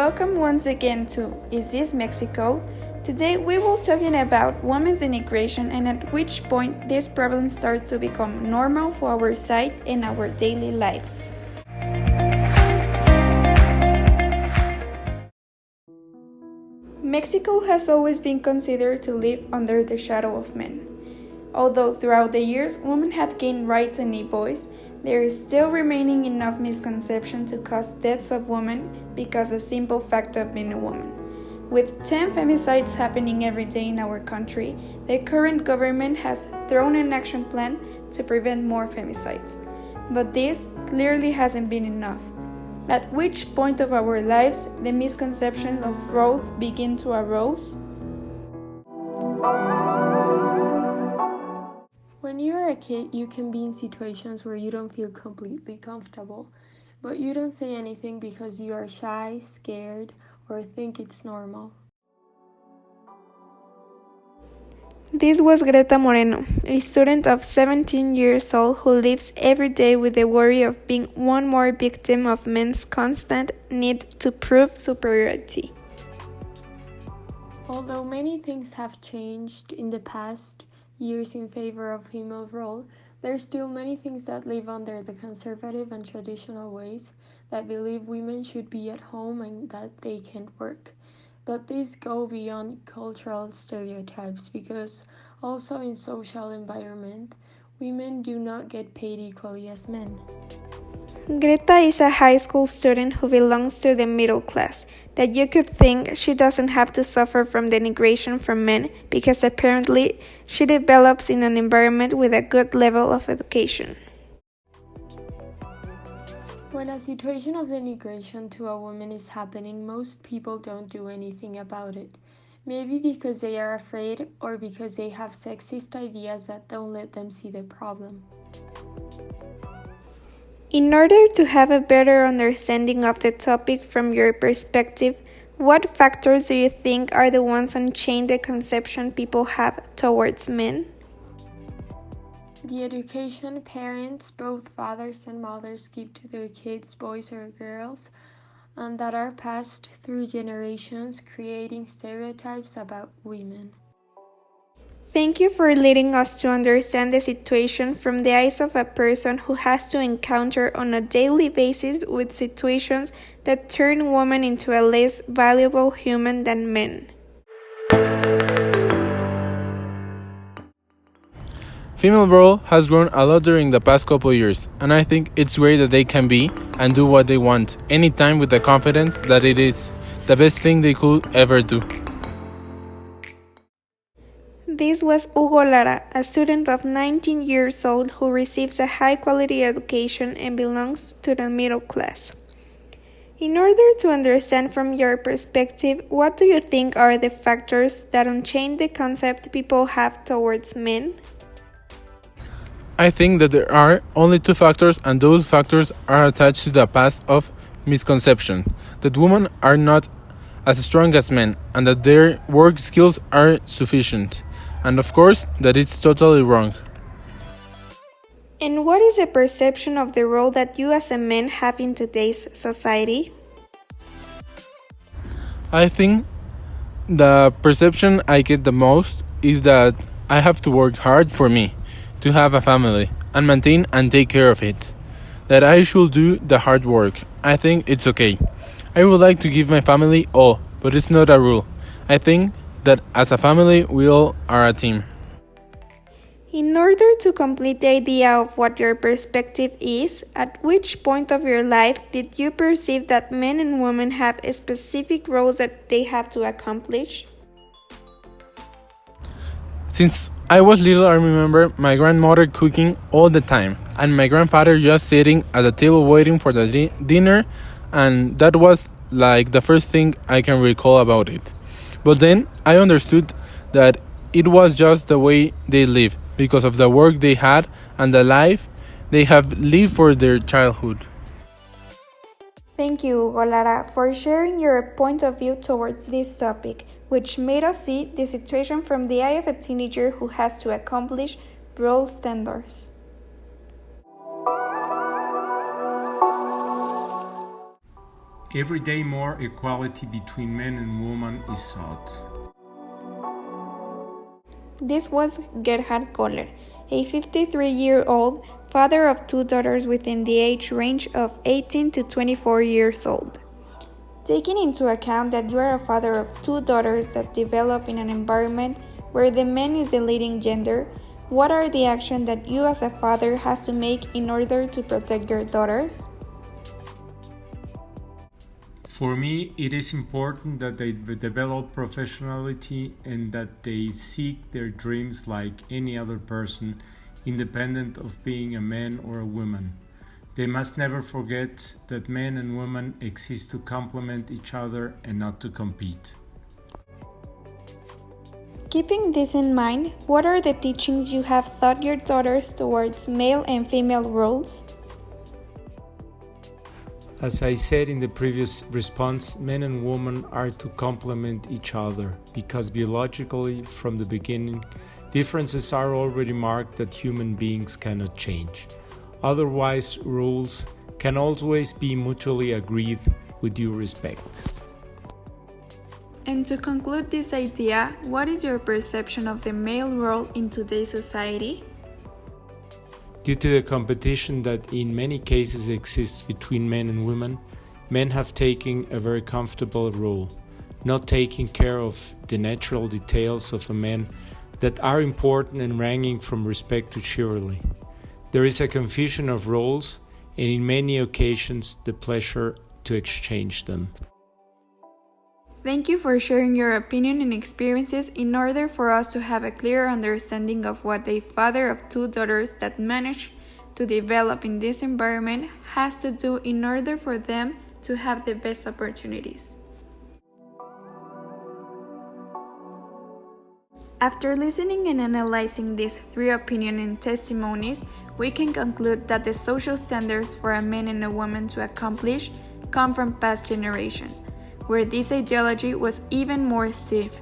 Welcome once again to Is This Mexico? Today we will talking about women's denigration and at which point this problem starts to become normal for our side and our daily lives. Mexico has always been considered to live under the shadow of men. Although throughout the years women had gained rights and a voice, there is still remaining enough misconception to cause deaths of women because of the simple fact of being a woman. With 10 femicides happening every day in our country, the current government has thrown an action plan to prevent more femicides. But this clearly hasn't been enough. At which point of our lives the misconception of roles begin to arise? When you are a kid, you can be in situations where you don't feel completely comfortable, but you don't say anything because you are shy, scared, or think it's normal. This was Greta Moreno, a student of 17 years old who lives every day with the worry of being one more victim of men's constant need to prove superiority. Although many things have changed in the past years in favor of female role, there are still many things that live under the conservative and traditional ways that believe women should be at home and that they can't work. But these go beyond cultural stereotypes because also in social environment, women do not get paid equally as men. Greta is a high school student who belongs to the middle class, that you could think she doesn't have to suffer from denigration from men because apparently she develops in an environment with a good level of education. When a situation of denigration to a woman is happening, most people don't do anything about it. Maybe because they are afraid or because they have sexist ideas that don't let them see the problem. In order to have a better understanding of the topic from your perspective, what factors do you think are the ones that change the conception people have towards men? The education parents, both fathers and mothers, give to their kids, boys or girls, and that are passed through generations, creating stereotypes about women. Thank you for leading us to understand the situation from the eyes of a person who has to encounter on a daily basis with situations that turn women into a less valuable human than men. Female role has grown a lot during the past couple years, and I think it's great that they can be and do what they want, anytime with the confidence that it is the best thing they could ever do. This was Hugo Lara, a student of 19 years old who receives a high-quality education and belongs to the middle class. In order to understand from your perspective, what do you think are the factors that unchain the concept people have towards men? I think that there are only two factors, and those factors are attached to the past of misconception, that women are not as strong as men, and that their work skills are sufficient, and of course that it's totally wrong. And what is the perception of the role that you as a man have in today's society? I think the perception I get the most is that I have to work hard for me, to have a family, and maintain and take care of it. That I should do the hard work. I think it's okay. I would like to give my family all, but it's not a rule. I think that as a family, we all are a team. In order to complete the idea of what your perspective is, at which point of your life did you perceive that men and women have specific roles that they have to accomplish? Since I was little, I remember my grandmother cooking all the time, and my grandfather just sitting at the table waiting for the dinner, and that was like the first thing I can recall about it. But then I understood that it was just the way they live, because of the work they had and the life they have lived for their childhood. Thank you, Hugo Lara, for sharing your point of view towards this topic, which made us see the situation from the eye of a teenager who has to accomplish role standards. Every day more equality between men and women is sought. This was Gerhard Kohler, a 53-year-old father of two daughters within the age range of 18 to 24 years old. Taking into account that you are a father of two daughters that develop in an environment where the man is the leading gender, what are the actions that you as a father has to make in order to protect your daughters? For me, it is important that they develop professionality and that they seek their dreams like any other person, independent of being a man or a woman. They must never forget that men and women exist to complement each other and not to compete. Keeping this in mind, what are the teachings you have taught your daughters towards male and female roles? As I said in the previous response, men and women are to complement each other because biologically, from the beginning, differences are already marked that human beings cannot change. Otherwise, rules can always be mutually agreed with due respect. And to conclude this idea, what is your perception of the male role in today's society? Due to the competition that in many cases exists between men and women, men have taken a very comfortable role, not taking care of the natural details of a man that are important and ranging from respect to chivalry. There is a confusion of roles and in many occasions the pleasure to exchange them. Thank you for sharing your opinion and experiences in order for us to have a clear understanding of what a father of two daughters that managed to develop in this environment has to do in order for them to have the best opportunities. After listening and analyzing these three opinions and testimonies, we can conclude that the social standards for a man and a woman to accomplish come from past generations, where this ideology was even more stiff.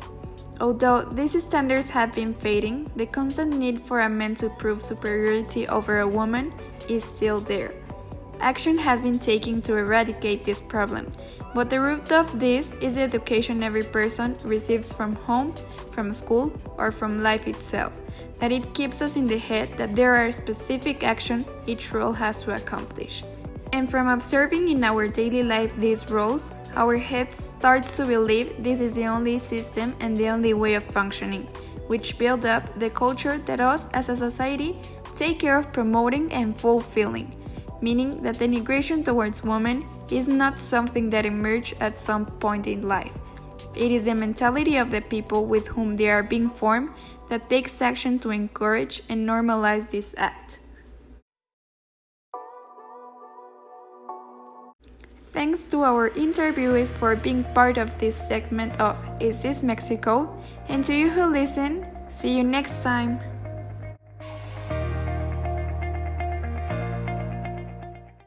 Although these standards have been fading, the constant need for a man to prove superiority over a woman is still there. Action has been taken to eradicate this problem, but the root of this is the education every person receives from home, from school, or from life itself, that it keeps us in the head that there are specific actions each role has to accomplish. And from observing in our daily life these roles, our head starts to believe this is the only system and the only way of functioning, which build up the culture that us as a society take care of promoting and fulfilling, meaning that denigration towards women is not something that emerged at some point in life. It is the mentality of the people with whom they are being formed that takes action to encourage and normalize this act. Thanks to our interviewees for being part of this segment of Is This Mexico? And to you who listen, see you next time!